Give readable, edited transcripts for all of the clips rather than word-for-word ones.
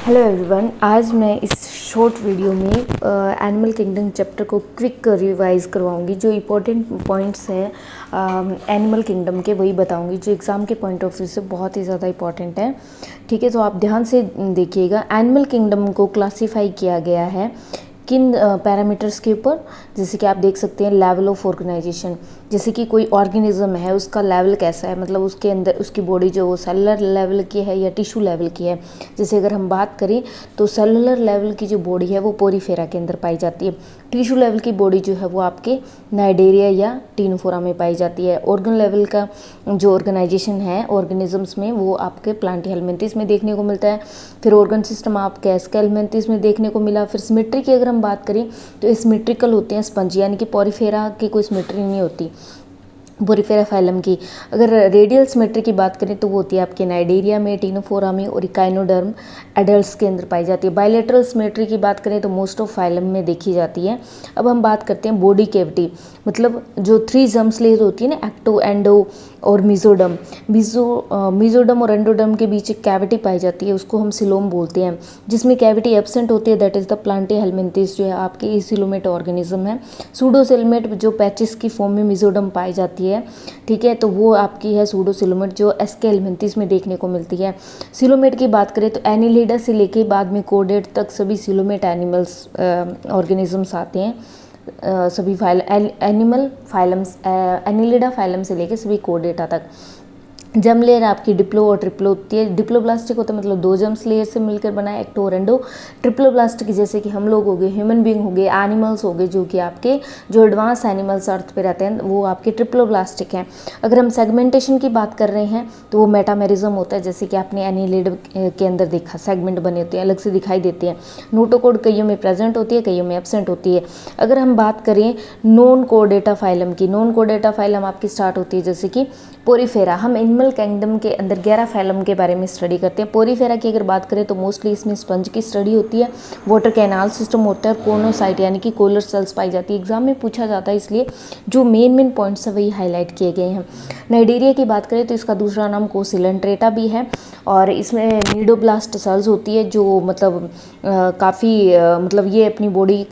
Hello everyone, आज मैं इस शॉर्ट वीडियो में एनिमल किंगडम चैप्टर को क्विक रिवाइज करवाऊंगी। जो इम्पोर्टेंट पॉइंट्स है एनिमल किंगडम के वही बताऊंगी, जो एग्ज़ाम के पॉइंट ऑफ व्यू से बहुत ही ज़्यादा इम्पॉर्टेंट है। ठीक है, तो आप ध्यान से देखिएगा। एनिमल किंगडम को क्लासीफाई किया गया है किन पैरामीटर्स के ऊपर, जैसे कि आप देख सकते हैं लेवल ऑफ ऑर्गेनाइजेशन। जैसे कि कोई ऑर्गेनिज्म है, उसका लेवल कैसा है, मतलब उसके अंदर उसकी बॉडी जो सेलुलर लेवल की है या टिश्यू लेवल की है। जैसे अगर हम बात करें तो सेलुलर लेवल की जो बॉडी है वो पोरीफेरा के अंदर पाई जाती है। टिश्यू लेवल की बॉडी जो है वो आपके नाइडेरिया या टीनोफोरा में पाई जाती है। ऑर्गन लेवल का जो ऑर्गेनाइजेशन है ऑर्गेनिजम्स में वो आपके प्लांटिहेलमिन्थिस में देखने को मिलता है। फिर ऑर्गन सिस्टम आपके एस्केलमिन्थिस में देखने को मिला। फिर सिमेट्री की अगर हम बात करें तो सिमेट्रिकल होते हैं स्पंज, यानी कि पोरीफेरा की कोई सिमेट्री नहीं होती पोरीफेरा फाइलम की। अगर रेडियल सिमेट्री की बात करें तो वो होती है आपके नाइडेरिया में, टीनोफोरा में और इकाइनोडर्म एडल्ट्स के अंदर पाई जाती है। बायलेटरल सिमेट्री की बात करें तो मोस्ट ऑफ फाइलम में देखी जाती है। अब हम बात करते हैं बॉडी कैविटी, मतलब जो 3 जर्म्स लेयर होती है ना, एक्टो, एंडो और मिजोडम। मिजोडम और एंडोडम के बीच एक कैविटी पाई जाती है, उसको हम सिलोम बोलते हैं। जिसमें कैविटी एब्सेंट होती है दैट इज द प्लांटिहेलमिन्थिस, जो है आपके एसिलोमेट ऑर्गेनिज्म है। सूडोसिलोमेट जो पैचेस की फॉर्म में मिजोडम पाई जाती है, ठीक है, तो वो आपकी है सूडोसिलोमेट, जो एस्केलमिन्थिस में देखने को मिलती है। सिलोमेट की बात करें तो एनिलिडा से लेके बाद में कोडेट तक सभी सिलोमेट एनिमल्स ऑर्गेनिजम्स आते हैं। सभी एनिमल फाइलम्स, एनिलिडा फाइलम से लेके सभी कोडेटा तक। जर्म लेयर आपकी डिप्लो और ट्रिप्लो होती है। डिप्लोब्लास्टिक होता है मतलब 2 जर्म्स लेयर से मिलकर बना है, एक्टो और एंडो। ट्रिप्लोब्लास्टिक जैसे कि हम लोग हो गए, ह्यूमन बीइंग हो गए, एनिमल्स हो गए, जो कि आपके जो एडवांस एनिमल्स अर्थ पे रहते हैं वो आपके ट्रिप्लोब्लास्टिक हैं। अगर हम सेगमेंटेशन की बात कर रहे हैं तो वो मेटामेरिज्म होता है, जैसे कि आपने एनिलिड के अंदर देखा सेगमेंट बने होते हैं, अलग से दिखाई देते हैं। नोटोकोड कईयों में प्रेजेंट होती है, कईयों में एब्सेंट होती है। अगर हम बात करें नॉन कोडेटा फाइलम की, नॉन कोडेटा फाइलम आपकी स्टार्ट होती है जैसे कि पोरीफेरा। हम एनिमल किंगडम के अंदर 11 फाइलम के बारे में स्टडी करते हैं। पोरीफेरा की अगर बात करें तो मोस्टली इसमें स्पंज की स्टडी होती है, वाटर कैनाल सिस्टम होता है और कोनोसाइट यानी कि कोलर सेल्स पाई जाती है। एग्जाम में पूछा जाता है, इसलिए जो मेन पॉइंट्स है वही हाईलाइट किए गए हैं। नाइडेरिया की बात करें तो इसका दूसरा नाम कोसिलेंट्रेटा भी है और इसमें नीडोब्लास्ट सेल्स होती है, जो मतलब काफ़ी मतलब ये अपनी बॉडी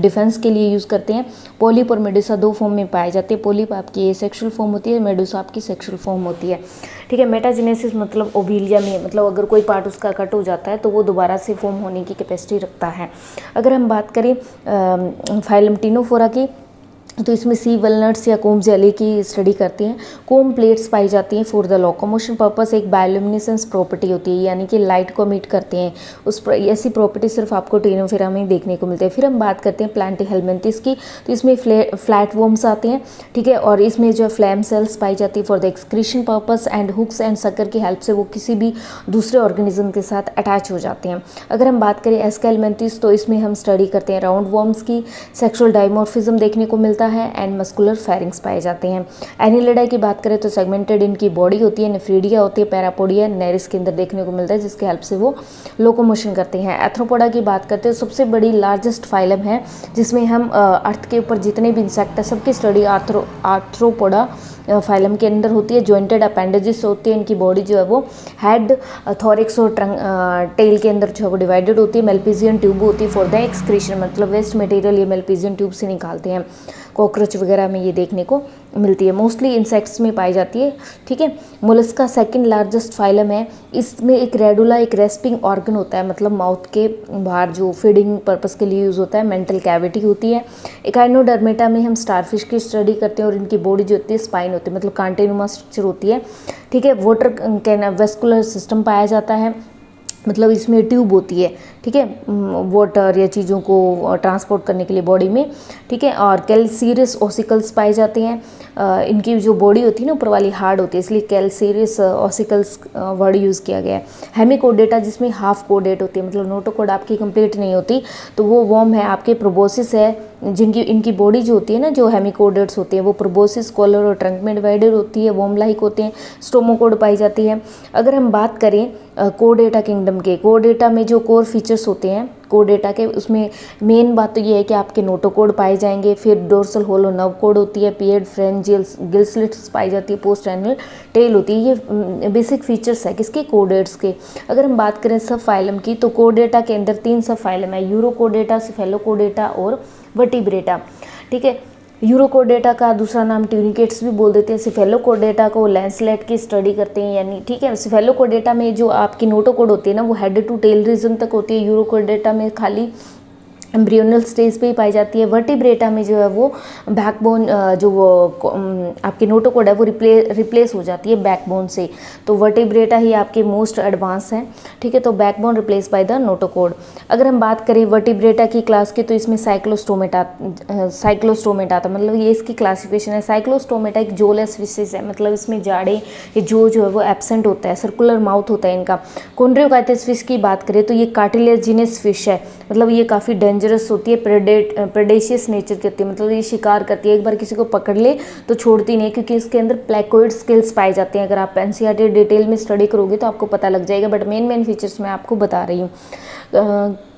डिफेंस के लिए यूज़ करते हैं। पोलिप और मेडुसा 2 फॉर्म में पाए जाते हैं। पोलिप आपकी सेक्सुअल फॉर्म होती है, मेडुसा आपकी सेक्सुअल फॉर्म होती है। ठीक है, मेटाजेनेसिस मतलब ओविलिया में, मतलब अगर कोई पार्ट उसका कट हो जाता है तो वो दोबारा से फॉर्म होने की कैपेसिटी रखता है। अगर हम बात करें फाइलम टीनोफोरा की तो इसमें सी वलनट्स या कोम जेली की स्टडी करती हैं। कोम प्लेट्स पाई जाती हैं फॉर द लोकोमोशन पर्पस। एक बायोल्यूमिनेसेंस प्रॉपर्टी होती है, यानी कि लाइट को एमिट करते हैं। ऐसी प्रॉपर्टी सिर्फ आपको टीनोफोरा में ही देखने को मिलती है। फिर हम बात करते हैं प्लांटिहेलमिन्थिस की, तो इसमें फ्लैट वॉर्म्स आते हैं, ठीक है, और इसमें जो फ्लैम सेल्स पाई जाती है for the excretion purpose and hooks and suckers की हेल्प से वो किसी भी दूसरे ऑर्गेनिज्म के साथ अटैच हो जाते हैं। अगर हम बात करें एस्केलमिन्थिस तो इसमें हम स्टडी करते हैं राउंड वॉर्म्स की, सेक्सुअल डायमॉर्फिज्म देखने को मिलता है एंड मस्कुलर फेरिंग्स पाए जाते हैं। एनिलिडाई की बात करें तो सेगमेंटेड इनकी बॉडी होती है, नेफ्रीडिया होती है, पैरापोडिया नेरिस के अंदर देखने को मिलता है, जिसके हेल्प से वो लोकोमोशन करते हैं। एथ्रोपोडा की बात करते हैं, सबसे बड़ी लार्जेस्ट फाइलम है जिसमें हम अर्थ के ऊपर जितने भी इंसेक्ट है सबकी स्टडी आर्थ्रोपोडा फाइलम के अंदर होती है। जॉइंटेड अपेंडेजेस होती है, इनकी बॉडी जो है वो हेड, थोरिक्स और टेल के अंदर जो है वो डिवाइडेड होती है। मेल्पिजियन ट्यूब होती है फॉर द एक्सक्रीशन, मतलब वेस्ट मटेरियल ये मेल्पिजियन ट्यूब से निकालते हैं। कॉकरोच वगैरह में ये देखने को मिलती है, मोस्टली इंसेक्ट्स में पाई जाती है। ठीक है, मोलस्का सेकंड लार्जेस्ट फाइलम है। इसमें एक रेडुला, एक रेस्पिंग ऑर्गन होता है, मतलब माउथ के बाहर जो फीडिंग पर्पस के लिए यूज़ होता है। मेंटल कैविटी होती है। इकाइनोडर्मेटा में हम स्टारफिश की स्टडी करते हैं और इनकी बॉडी जो होती है स्पाइन होती है, मतलब कांटेनुमा स्ट्रक्चर होती है। ठीक है, वाटर कैन वेस्कुलर सिस्टम पाया जाता है, मतलब इसमें ट्यूब होती है, ठीक है, वाटर या चीज़ों को ट्रांसपोर्ट करने के लिए बॉडी में। ठीक है, और कैल्सीरियस ऑसिकल्स पाए जाते हैं। इनकी जो बॉडी होती है ना ऊपर वाली हार्ड होती है, इसलिए कैल्सीरियस ऑसिकल्स वर्ड यूज़ किया गया है। हेमिकोडेटा जिसमें हाफ कोडेट होती है, मतलब नोटोकोड आपकी कंप्लीट नहीं होती, तो वो वॉर्म है आपके। प्रोबोसिस है, जिनकी इनकी बॉडी जो होती है ना, जो हेमिकोडेट्स होते हैं वो प्रोबोसिस, कॉलर और ट्रंक में डिवाइडेड होती है, वॉर्म लाइक होते हैं। स्टोमोकोड पाई जाती है। अगर हम बात करें कोडेटा किंगडम के, कोडेटा में जो कोर फीचर्स होते हैं कोडेटा के। उसमें मेन बात तो ये है कि आपके नोटोकोड पाए जाएंगे, फिर डोर्सल होलो नर्व कोड होती है, पियर्ड फ्रेंजियल्स गिल स्लिट्स पाई जाती है, पोस्ट एनुअल टेल होती है। ये बेसिक फीचर्स है किसके, कोडेट्स के। अगर हम बात करें सब फाइलम की तो कोडेटा के अंदर 3 सब फाइलम है, यूरोकोडेटा, सेफेलोकोडेटा और वर्टिब्रेटा। ठीक है, यूरोकोडेटा का दूसरा नाम ट्यूनिकेट्स भी बोल देते हैं। सेफेलोकोडेटा को लैंसलेट की स्टडी करते हैं, यानी ठीक है। सेफेलोकोडेटा में जो आपकी नोटोकोड होती है ना वो हेड टू टेल रीजन तक होती है, यूरोकोडेटा में खाली एम्ब्रियोनल स्टेज पे ही पाई जाती है। वर्टिब्रेटा में जो है वो बैकबोन जो वो आपकी नोटोकोड है वो रिप्लेस हो जाती है बैकबोन से, तो वर्टिब्रेटा ही आपके मोस्ट एडवांस है। ठीक है, तो backbone replace by the notochord. अगर हम बात करें वर्टिब्रेटा की क्लास की तो इसमें साइक्लोस्टोमेटा आता, मतलब ये इसकी क्लासिफिकेशन है। साइक्लोस्टोमेटा एक जोलेस फिशेस है, मतलब इसमें जाड़े ये जो है वो एब्सेंट होता है, सर्कुलर माउथ होता है इनका। कॉन्ड्रियोकाइटिस फिश की बात करें तो ये कार्टिलेजिनस फिश है, मतलब ये काफ़ी डेंजरस होती है, प्रेडेशियस नेचर की होती है, मतलब ये शिकार करती है, एक बार किसी को पकड़ ले तो छोड़ती नहीं, क्योंकि इसके अंदर प्लेकोइड स्किल्स पाए जाते हैं। अगर आप एनसीईआरटी डिटेल में स्टडी करोगे तो आपको पता लग जाएगा, बट मेन फीचर्स मैं आपको बता रही हूँ।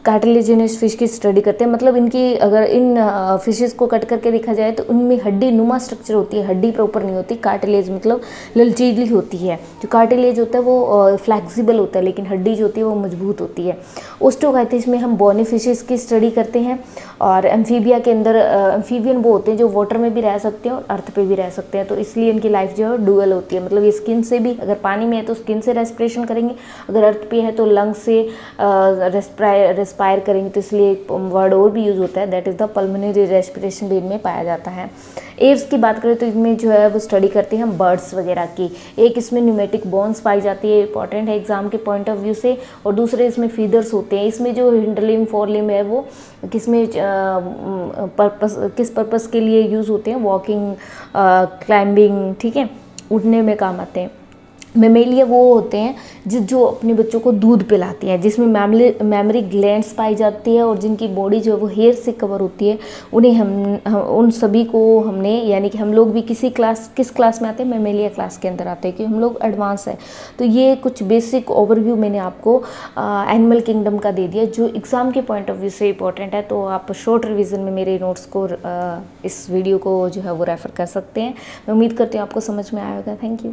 कार्टिलेजिनस फिश की स्टडी करते हैं, मतलब इनकी अगर इन फिशेस को कट करके देखा जाए तो उनमें हड्डी नुमा स्ट्रक्चर होती है, हड्डी प्रॉपर नहीं होती। कार्टिलेज मतलब ललचीली होती है, जो कार्टिलेज होता है वो फ्लैक्सिबल होता है, लेकिन हड्डी जो होती है वो मजबूत होती है। ओस्टोकाइटिस में हम बॉनी फिशेस की स्टडी करते हैं, और एम्फीबिया के अंदर एम्फीबियन वो होते हैं जो वाटर में भी रह सकते हैं और अर्थ पे भी रह सकते हैं, तो इसलिए इनकी लाइफ जो है डुअल होती है, मतलब ये स्किन से भी, अगर पानी में है तो स्किन से रेस्पिरेशन करेंगे, अगर अर्थ पे है तो लंग से रेस्पायर करेंगे, तो इसलिए एक वर्ड और भी यूज़ होता है, that is the pulmonary respiration भी इनमें पाया जाता है। एव्स की बात करें तो इनमें जो है वो स्टडी करते हैं हम बर्ड्स वगैरह की। एक इसमें न्यूमेटिक बोन्स पाई जाती है, इंपॉर्टेंट है एग्जाम के पॉइंट ऑफ व्यू से, और दूसरे इसमें फीदर्स होते हैं। इसमें जो हिंडलिम फोरलिम है वो किसमें किस पर्पस के लिए यूज़ होते हैं, वॉकिंग, क्लाइंबिंग, ठीक है, उड़ने में काम आते हैं। मेमेलिया वो होते हैं जो अपने बच्चों को दूध पिलाती हैं, जिसमें मैमरी ग्लैंड्स पाई जाती है, और जिनकी बॉडी जो है वो हेयर से कवर होती है। उन्हें हम उन सभी को हमने, यानी कि हम लोग भी किस क्लास में आते हैं, मेमेलिया क्लास के अंदर आते हैं, कि हम लोग एडवांस है। तो ये कुछ बेसिक ओवरव्यू मैंने आपको एनिमल किंगडम का दे दिया, जो एग्ज़ाम के पॉइंट ऑफ व्यू से इंपॉर्टेंट है। तो आप शॉर्ट रिविज़न में मेरे नोट्स को इस वीडियो को जो है वो रेफ़र कर सकते हैं। मैं उम्मीद करती हूँ आपको समझ में आएगा। Thank you.